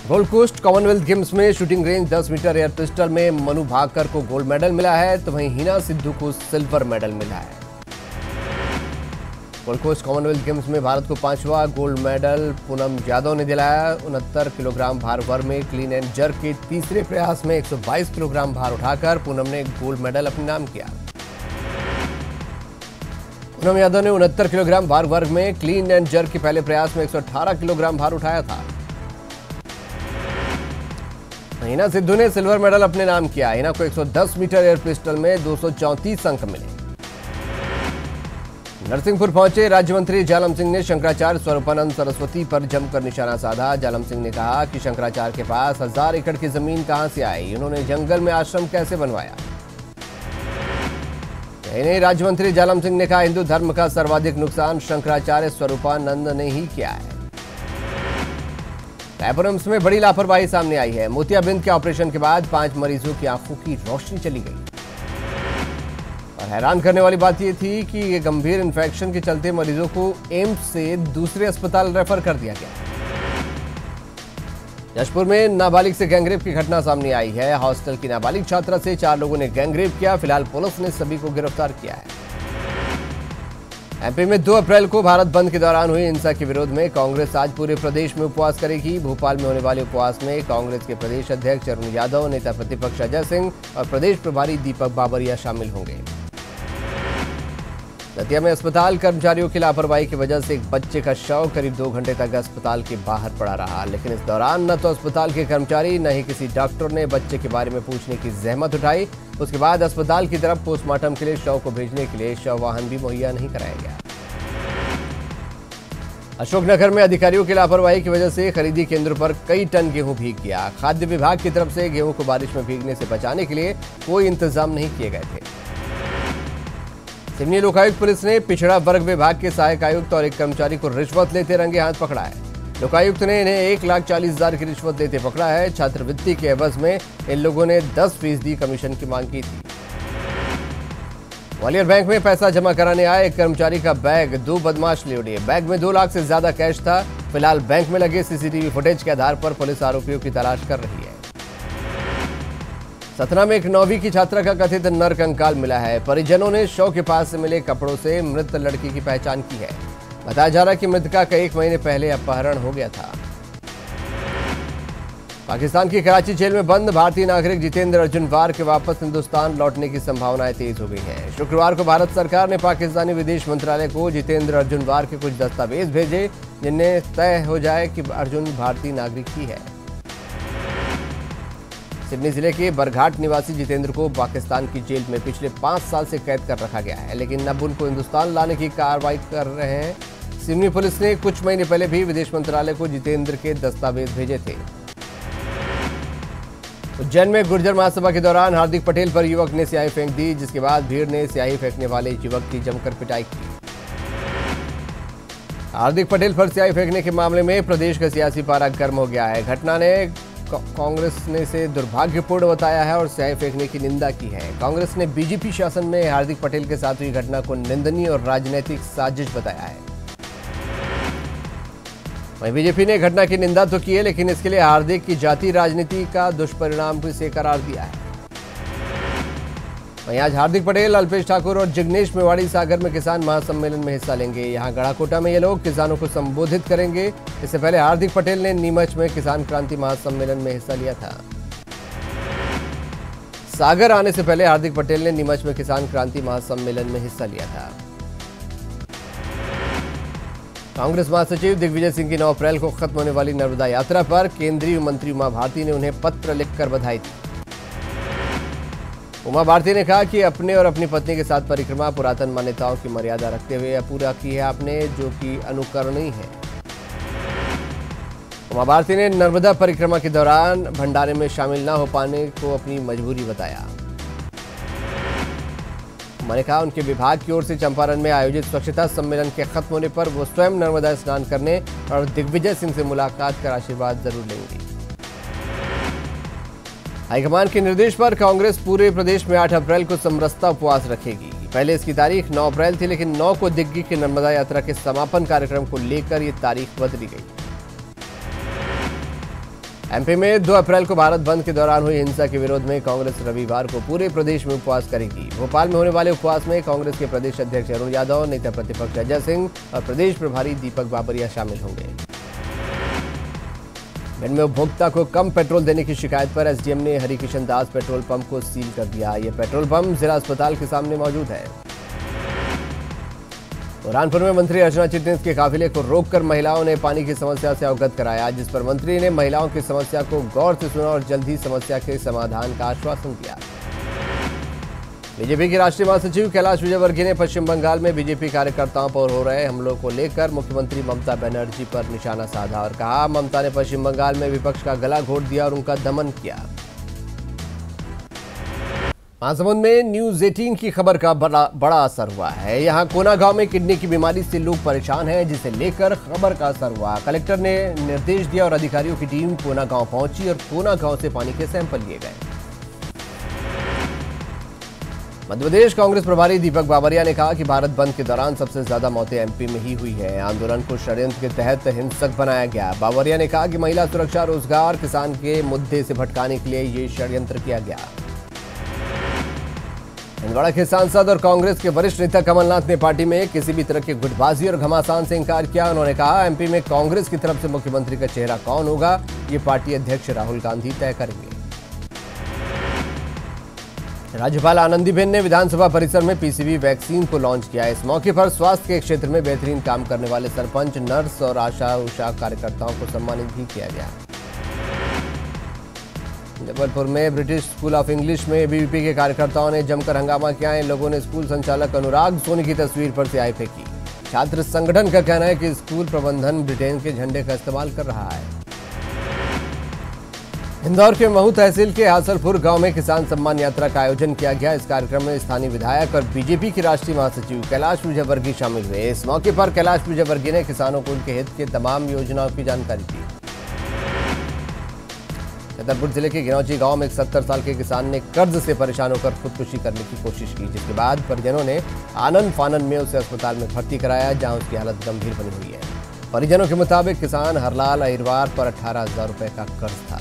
Gold Coast Commonwealth Games में shooting range 10 metre air pistol में मनु भाकर को गोल्ड मेडल मिला है, तो वहीं हिना सिद्धू को सिल्वर मेडल मिला है। गोल्ड कोस्ट कॉमनवेल्थ गेम्स में भारत को 5वां गोल्ड मेडल पूनम यादव ने दिलाया। 69 किलोग्राम भार वर्ग में क्लीन एंड जर्क के तीसरे प्रयास में 122 किलोग्राम भार उठाकर पूनम ने गोल्ड मेडल अपने नाम किया। पूनम यादव ने 69 किलोग्राम भार वर्ग में क्लीन एंड जर्क के पहले प्रयास में 118 किलोग्राम भार उठाया था। हिना सिद्धू ने सिल्वर मेडल अपने नाम किया। हिना को 110 मीटर एयर पिस्टल में 234 अंक मिले। नरसिंहपुर पहुंचे राज्य मंत्री जालम सिंह ने शंकराचार्य स्वरूपानंद सरस्वती पर जमकर निशाना साधा। जालम सिंह ने कहा कि शंकराचार्य के पास 1000 एकड़ की जमीन कहां से आई, उन्होंने जंगल में आश्रम कैसे बनवाया। यही नहीं, राज्य मंत्री जालम सिंह ने कहा हिंदू धर्म का सर्वाधिक नुकसान शंकराचार्य स्वरूपानंद ने ही किया है। रायपुर एम्स में बड़ी लापरवाही सामने आई है। मोतियाबिंद के ऑपरेशन के बाद 5 मरीजों की आंखों की रोशनी चली गई। और हैरान करने वाली बात यह थी कि ये गंभीर इन्फेक्शन के चलते मरीजों को एम्स से दूसरे अस्पताल रेफर कर दिया गया। जशपुर में नाबालिग से गैंगरेप की घटना सामने आई है। हॉस्टल की नाबालिग छात्रा से 4 लोगों ने गैंगरेप किया। फिलहाल पुलिस ने सभी को गिरफ्तार किया है। एमपी में 2 अप्रैल को भारत बंद के दौरान हुई हिंसा के विरोध में कांग्रेस आज पूरे प्रदेश में उपवास करेगी। भोपाल में होने वाले उपवास में कांग्रेस के प्रदेश अध्यक्ष अरुण यादव, नेता प्रतिपक्ष अजय सिंह और प्रदेश प्रभारी दीपक बाबरिया शामिल होंगे। दतिया में अस्पताल कर्मचारियों की लापरवाही की वजह से एक बच्चे का शव करीब 2 घंटे तक अस्पताल के बाहर पड़ा रहा, लेकिन इस दौरान न तो अस्पताल के कर्मचारी न ही किसी डॉक्टर ने बच्चे के बारे में पूछने की जहमत उठाई। उसके बाद अस्पताल की तरफ पोस्टमार्टम के लिए शव को भेजने के लिए शव वाहन भी मुहैया नहीं कराया गया। अशोकनगर में अधिकारियों की लापरवाही की वजह से खरीदी केंद्र पर कई टन गेहूं भीग गया। खाद्य विभाग की तरफ से गेहूं को बारिश में भीगने से बचाने के लिए कोई इंतजाम नहीं किए गए थे। सिवनी लोकायुक्त पुलिस ने पिछड़ा वर्ग विभाग के सहायक आयुक्त और एक कर्मचारी को रिश्वत लेते रंगे हाथ पकड़ा है। लोकायुक्त ने इन्हें 1,40,000 की रिश्वत लेते पकड़ा है। छात्रवृत्ति के एवज में इन लोगों ने 10% कमीशन की मांग की थी। ग्वालियर बैंक में पैसा जमा कराने आए एक कर्मचारी का बैग 2 बदमाश ले उड़े। बैग में 2 लाख से ज्यादा कैश था। फिलहाल बैंक में लगे सीसीटीवी फुटेज के आधार पर पुलिस आरोपियों की तलाश कर रही है। सतना में एक 9वीं की छात्रा का कथित नरकंकाल मिला है। परिजनों ने शव के पास से मिले कपड़ों से मृत लड़की की पहचान की है। बताया जा रहा है कि मृतका का 1 महीने पहले अपहरण हो गया था। पाकिस्तान की कराची जेल में बंद भारतीय नागरिक जितेंद्र अर्जुन वार के वापस हिंदुस्तान लौटने की संभावनाएं तेज हो गई हैं। शुक्रवार को भारत सरकार ने पाकिस्तानी विदेश मंत्रालय को जितेंद्र अर्जुन वार के कुछ दस्तावेज भेजे, जिनमें तय हो जाए कि अर्जुन भारतीय नागरिक ही है। सिडनी जिले के बरघाट निवासी जितेंद्र को पाकिस्तान की जेल में पिछले 5 साल से कैद कर रखा गया है, लेकिन अब उनको हिंदुस्तान लाने की कार्रवाई कर रहे हैं। सिडनी पुलिस ने कुछ महीने पहले भी विदेश मंत्रालय को जितेंद्र के दस्तावेज भेजे थे। उज्जैन में गुर्जर महासभा के दौरान हार्दिक पटेल पर युवक ने स्याही फेंक दी, जिसके बाद भीड़ ने स्याही फेंकने वाले युवक की जमकर पिटाई की। हार्दिक पटेल पर स्याही फेंकने के मामले में प्रदेश का सियासी पारा गर्म हो गया है। घटना ने कांग्रेस ने इसे दुर्भाग्यपूर्ण बताया है और स्याही फेंकने की निंदा की है। कांग्रेस ने बीजेपी शासन में हार्दिक पटेल के साथ हुई घटना को निंदनीय और राजनीतिक साजिश बताया है। वहीं बीजेपी ने घटना की निंदा तो की है, लेकिन इसके लिए हार्दिक की जाति राजनीति का दुष्परिणाम भी से करार दिया है। वहीं आज हार्दिक पटेल, अल्पेश ठाकुर और जिग्नेश मेवाड़ी सागर में किसान महासम्मेलन में हिस्सा लेंगे। यहां गड़ाकोटा में ये लोग किसानों को संबोधित करेंगे। इससे पहले हार्दिक पटेल ने नीमच में किसान क्रांति महासम्मेलन में हिस्सा लिया था। सागर आने से पहले हार्दिक पटेल ने नीमच में किसान क्रांति महासम्मेलन में हिस्सा लिया था। कांग्रेस महासचिव दिग्विजय सिंह की 9 अप्रैल को खत्म होने वाली नर्मदा यात्रा पर केंद्रीय मंत्री उमा भारती ने उन्हें पत्र लिखकर बधाई दी। उमा भारती ने कहा कि अपने और अपनी पत्नी के साथ परिक्रमा पुरातन मान्यताओं की मर्यादा रखते हुए पूरा की है आपने, जो कि अनुकरणीय है। उमा भारती ने नर्मदा परिक्रमा के दौरान भंडारे में शामिल न हो पाने को अपनी मजबूरी बताया। उन्होंने कहा उनके विभाग की ओर से चंपारण में आयोजित स्वच्छता सम्मेलन के खत्म होने पर वो स्वयं नर्मदा स्नान करने और दिग्विजय सिंह से मुलाकात कर आशीर्वाद जरूर लेंगी। हाईकमान के निर्देश पर कांग्रेस पूरे प्रदेश में 8 अप्रैल को समरसता उपवास रखेगी। पहले इसकी तारीख 9 अप्रैल थी, लेकिन 9 को दिग्गी की नर्मदा यात्रा के समापन कार्यक्रम को लेकर ये तारीख बदली गई। एमपी में 2 अप्रैल को भारत बंद के दौरान हुई हिंसा के विरोध में कांग्रेस रविवार को पूरे प्रदेश में उपवास करेगी। भोपाल में होने वाले उपवास में कांग्रेस के प्रदेश अध्यक्ष अरुण यादव, नेता प्रतिपक्ष अजय सिंह और प्रदेश प्रभारी दीपक बाबरिया शामिल होंगे। भिंड में उपभोक्ता को कम पेट्रोल देने की शिकायत पर एसडीएम ने हरिकिशन दास पेट्रोल पंप को सील कर दिया। यह पेट्रोल पंप जिला अस्पताल के सामने मौजूद है। बुरहानपुर में मंत्री अर्चना चिटनिस के काफिले को रोककर महिलाओं ने पानी की समस्या से अवगत कराया, जिस पर मंत्री ने महिलाओं की समस्या को गौर से सुना और जल्द ही समस्या के समाधान का आश्वासन दिया। बीजेपी के राष्ट्रीय महासचिव कैलाश विजयवर्गीय ने पश्चिम बंगाल में बीजेपी कार्यकर्ताओं पर हो रहे हमलों को लेकर मुख्यमंत्री ममता बनर्जी पर निशाना साधा और कहा, ममता ने पश्चिम बंगाल में विपक्ष का गला घोट दिया और उनका दमन किया। महासमुंद में न्यूज 18 की खबर का बड़ा असर हुआ है। यहां कोना गांव में किडनी की बीमारी से लोग परेशान हैं, जिसे लेकर खबर का असर हुआ। कलेक्टर ने निर्देश दिया और अधिकारियों की टीम कोना गांव पहुंची और कोना गांव से पानी के सैंपल लिए गए। मध्य प्रदेश कांग्रेस प्रभारी दीपक बाबरिया ने कहा कि भारत बंद के दौरान सबसे ज्यादा मौतें एमपी में ही हुई है। आंदोलन को षड्यंत्र के तहत हिंसक बनाया गया। बाबरिया ने कहा कि महिला सुरक्षा, रोजगार, किसान के मुद्दे से भटकाने के लिए ये षड्यंत्र किया गया। छिंदवाड़ा के सांसद और कांग्रेस के वरिष्ठ नेता कमलनाथ ने पार्टी में किसी भी तरह की गुटबाजी और घमासान से इंकार किया। उन्होंने कहा, एमपी में कांग्रेस की तरफ से मुख्यमंत्री का चेहरा कौन होगा, ये पार्टी अध्यक्ष राहुल गांधी तय करेंगे। राज्यपाल आनंदीबेन ने विधानसभा परिसर में पीसीवी वैक्सीन को लॉन्च किया। इस मौके पर स्वास्थ्य के क्षेत्र में बेहतरीन काम करने वाले सरपंच, नर्स और आशा उषा कार्यकर्ताओं को सम्मानित भी किया गया। जबलपुर में ब्रिटिश स्कूल ऑफ इंग्लिश में एबीवीपी के कार्यकर्ताओं ने जमकर हंगामा किया। इन लोगों ने स्कूल संचालक अनुराग सोनी की तस्वीर पर स्याही फेंकी। छात्र संगठन का कहना है कि स्कूल प्रबंधन ब्रिटेन के झंडे का इस्तेमाल कर रहा है। इंदौर के महू तहसील के हासलपुर गांव में किसान सम्मान यात्रा का आयोजन किया गया। इस कार्यक्रम में स्थानीय विधायक और बीजेपी के राष्ट्रीय महासचिव कैलाश विजयवर्गीय शामिल हुए। इस मौके पर कैलाश विजयवर्गीय ने किसानों को उनके हित के तमाम योजनाओं की जानकारी दी। छतरपुर जिले के गिनौची गांव में एक 70 साल के किसान ने कर्ज से परेशान होकर खुदकुशी करने की कोशिश की, जिसके बाद परिजनों ने आनन फानन में उसे अस्पताल में भर्ती कराया, जहां उसकी हालत गंभीर बनी हुई है। परिजनों के मुताबिक किसान हरलाल अहिरवार पर 18,000 रुपए का कर्ज था।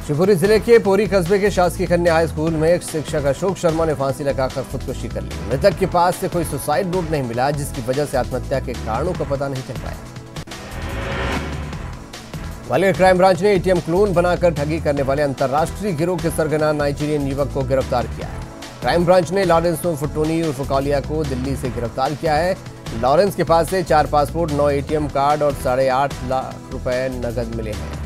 शिवपुरी जिले के पोरी कस्बे के शासकीय कन्या हाई स्कूल में एक शिक्षक अशोक शर्मा ने फांसी लगाकर खुदकुशी कर ली। मृतक के पास से कोई सुसाइड नोट नहीं मिला, जिसकी वजह से आत्महत्या के कारणों का पता नहीं चल पाया। ग्वालियर क्राइम ब्रांच ने एटीएम क्लोन बनाकर ठगी करने वाले अंतर्राष्ट्रीय गिरोह के सरगना नाइजीरियन युवक को गिरफ्तार किया है। क्राइम ब्रांच ने लॉरेंस फुटोनी उर्फ कौलिया को दिल्ली से गिरफ्तार किया है। लॉरेंस के पास से 4 पासपोर्ट, 9 एटीएम कार्ड और 8.5 लाख रुपए नकद मिले हैं।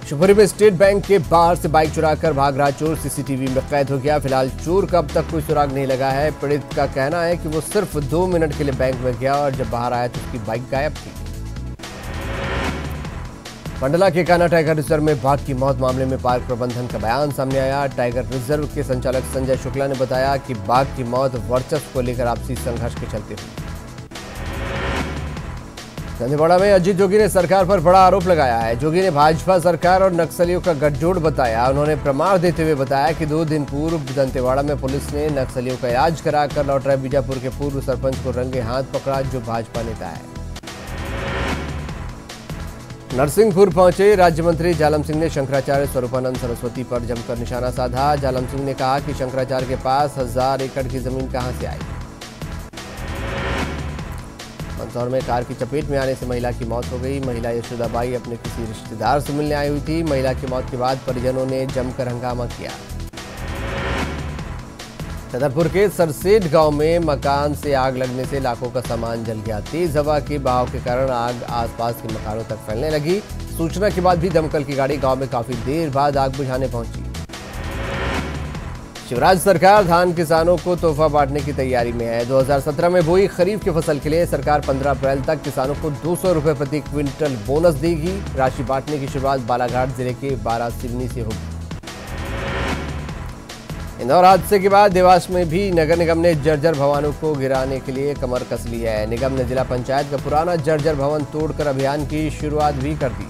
शिवपुरी में स्टेट बैंक के बाहर से बाइक चुराकर भाग रहा चोर सीसीटीवी में कैद हो गया। फिलहाल चोर का अब तक कोई सुराग नहीं लगा है। पीड़ित का कहना है कि वो सिर्फ 2 मिनट के लिए बैंक में गया और जब बाहर आया तो उसकी बाइक गायब थी। मंडला के कान्हा टाइगर रिजर्व में बाघ की मौत मामले में पार्क प्रबंधन का बयान सामने आया। टाइगर रिजर्व के संचालक संजय शुक्ला ने बताया कि बाघ की मौत वर्चस्व को लेकर आपसी संघर्ष के चलते हुई। दंतेवाड़ा में अजीत जोगी ने सरकार पर बड़ा आरोप लगाया है। जोगी ने भाजपा सरकार और नक्सलियों का गठजोड़ बताया। उन्होंने प्रमाण देते हुए बताया कि 2 दिन पूर्व दंतेवाड़ा में पुलिस ने नक्सलियों का इलाज कराकर लौट रहे बीजापुर के पूर्व सरपंच को रंगे हाथ पकड़ा, जो भाजपा नेता है। नरसिंहपुर पहुंचे राज्य मंत्री जालम सिंह ने शंकराचार्य स्वरूपानंद सरस्वती पर जमकर निशाना साधा। जालम सिंह ने कहा कि शंकराचार्य के पास 1000 एकड़ की जमीन कहां से आई। मंदसौर में कार की चपेट में आने से महिला की मौत हो गई। महिला यशोदाबाई अपने किसी रिश्तेदार से मिलने आई हुई थी। महिला की मौत के बाद परिजनों ने जमकर हंगामा किया। छतरपुर के सरसेठ गांव में मकान से आग लगने से लाखों का सामान जल गया। तेज हवा के बहाव के कारण आग आसपास के मकानों तक फैलने लगी। सूचना के बाद भी दमकल की गाड़ी गांव में काफी देर बाद आग बुझाने पहुंची। शिवराज सरकार धान किसानों को तोहफा बांटने की तैयारी में है। 2017 में बोई खरीफ की फसल के लिए सरकार 15 अप्रैल तक किसानों को 200 रुपए प्रति क्विंटल बोनस देगी। राशि बांटने की शुरुआत बालाघाट जिले के बारा सिवनी से होगी। इंदौर हादसे के बाद देवास में भी नगर निगम ने जर्जर भवनों को गिराने के लिए कमर कस ली है। निगम ने जिला पंचायत का पुराना जर्जर भवन तोड़कर अभियान की शुरुआत भी कर दी।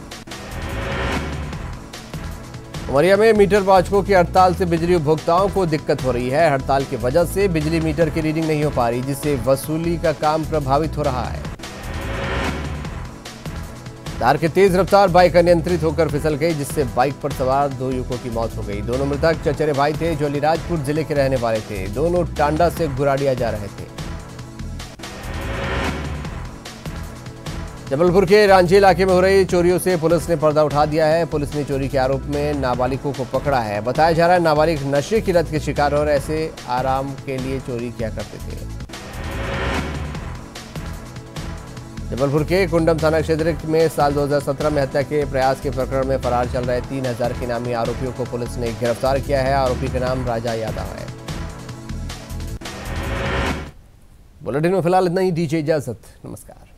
उमरिया में मीटर वाचकों की हड़ताल से बिजली उपभोक्ताओं को दिक्कत हो रही है। हड़ताल की वजह से बिजली मीटर की रीडिंग नहीं हो पा रही, जिससे वसूली का काम प्रभावित हो रहा है। धार के तेज रफ्तार बाइक अनियंत्रित होकर फिसल गई, जिससे बाइक पर सवार 2 युवकों की मौत हो गई। दोनों मृतक चचेरे भाई थे जो अलीराजपुर जिले के रहने वाले थे। दोनों टांडा से गुराड़िया जा रहे थे। जबलपुर के रांझी इलाके में हो रही चोरियों से पुलिस ने पर्दा उठा दिया है। पुलिस ने चोरी के आरोप में नाबालिगों को पकड़ा है। बताया जा रहा है नाबालिग नशे की लत के शिकार और ऐसे आराम के लिए चोरी किया करते थे। जबलपुर के कुंडम थाना क्षेत्र में साल 2017 में हत्या के प्रयास के प्रकरण में फरार चल रहे 3000 के नामी आरोपियों को पुलिस ने गिरफ्तार किया है। आरोपी का नाम राजा यादव है। बुलेटिन में फिलहाल इतना ही। दीजिए इजाजत। नमस्कार।